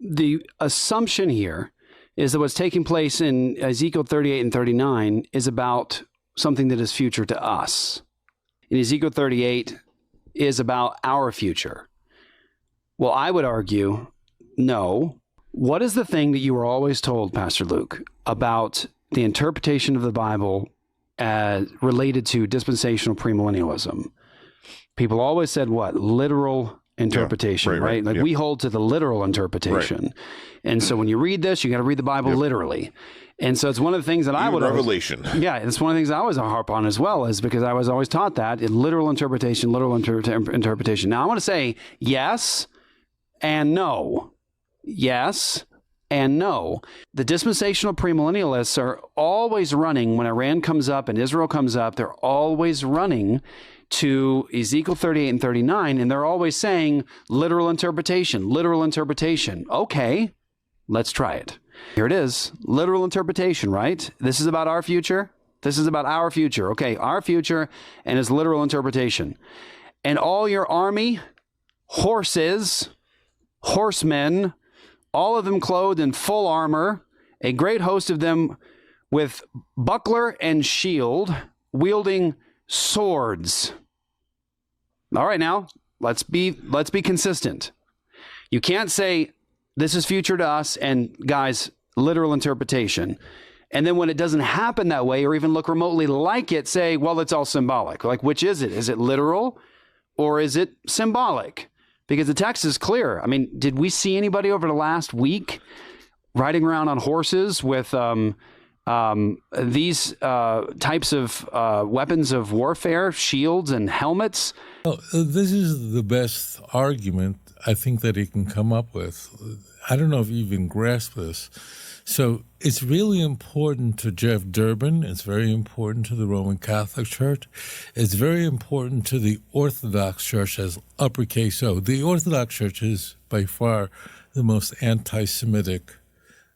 the assumption here is that what's taking place in Ezekiel 38 and 39 is about something that is future to us. In Ezekiel 38 is about our future. Well, I would argue, no. What is the thing that you were always told, Pastor Luke, about the interpretation of the Bible related to dispensational premillennialism? People always said what? Literal interpretation, right? Like we hold to the literal interpretation. Right. And so when you read this, you got to read the Bible literally. And so it's one of the things that I would Revelation. It's one of the things I always harp on as well, is because I was always taught that literal interpretation. Now I want to say yes and no. Yes and no. The dispensational premillennialists are always running when Iran comes up and Israel comes up. They're always running to Ezekiel 38 and 39, and they're always saying literal interpretation. Okay, let's try it. Here it is, literal interpretation, right? This is about our future. Okay, our future and its literal interpretation. And all your army, horses, horsemen, all of them clothed in full armor, a great host of them with buckler and shield, wielding swords. All right, now let's be consistent. You can't say this is future to us and guys, literal interpretation. And then when it doesn't happen that way or even look remotely like it, say, well, it's all symbolic. Like, which is it? Is it literal or is it symbolic? Because the text is clear. I mean, did we see anybody over the last week riding around on horses with these types of weapons of warfare, shields and helmets? Well, this is the best argument I think that he can come up with. I don't know if you even grasp this. So it's really important to Jeff Durbin. It's very important to the Roman Catholic Church. It's very important to the Orthodox Church as uppercase O. The Orthodox Church is by far the most anti-Semitic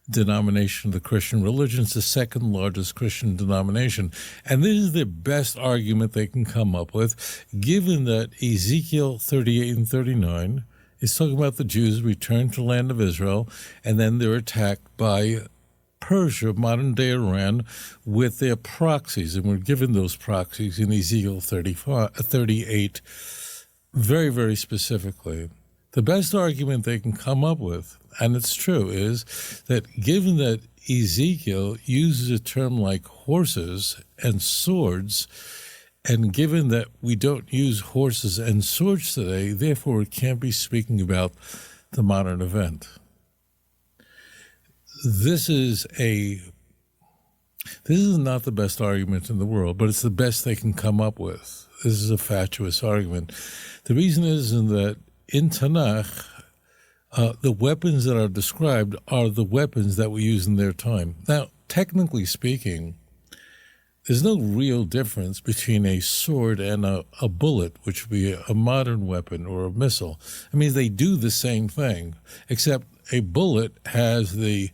denomination of the Christian religion. It's the second largest Christian denomination. And this is the best argument they can come up with, given that Ezekiel 38 and 39 is talking about the Jews return to the land of Israel, and then they're attacked by Persia, modern-day Iran, with their proxies. And we're given those proxies in Ezekiel 38 very, very specifically. The best argument they can come up with, and it's true, is that given that Ezekiel uses a term like horses and swords, and given that we don't use horses and swords today, therefore it can't be speaking about the modern event. This is not the best argument in the world, but it's the best they can come up with. This is a fatuous argument. The reason is that in Tanakh, the weapons that are described are the weapons that we use in their time. Now, technically speaking, there's no real difference between a sword and a bullet, which would be a modern weapon or a missile. I mean, they do the same thing, except a bullet has the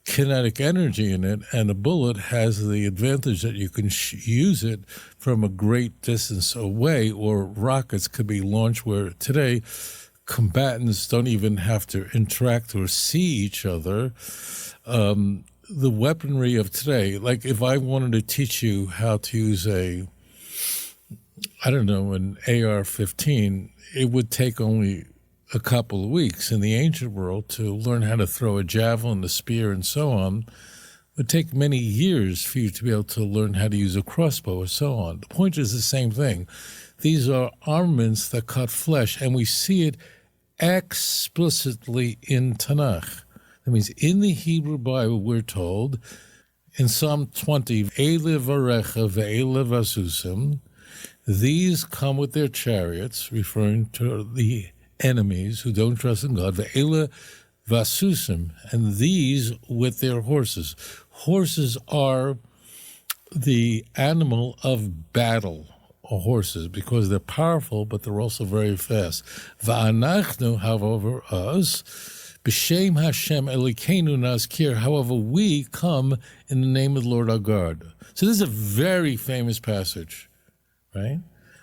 kinetic energy in it, and a bullet has the advantage that you can use it from a great distance away, or rockets could be launched where today combatants don't even have to interact or see each other. The weaponry of today, like if I wanted to teach you how to use an AR-15, it would take only a couple of weeks. In the ancient world, to learn how to throw a javelin, a spear, and so on, would take many years for you to be able to learn how to use a crossbow and so on. The point is the same thing. These are armaments that cut flesh, and we see it explicitly in Tanakh. That means in the Hebrew Bible, we're told in Psalm 20, Ele varecha ve'ele vasusim, these come with their chariots, referring to the enemies who don't trust in God, ve'ele vasusim, and these with their horses. Horses are the animal of battle, or horses, because they're powerful, but they're also very fast. Va'anachnu, however, us, B'Shem Hashem Elokeinu Nazkir. However, we come in the name of the Lord our God. So this is a very famous passage, right?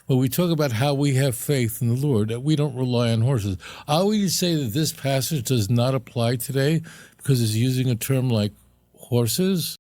But we talk about how we have faith in the Lord, that we don't rely on horses. Are we to say that this passage does not apply today because it's using a term like horses?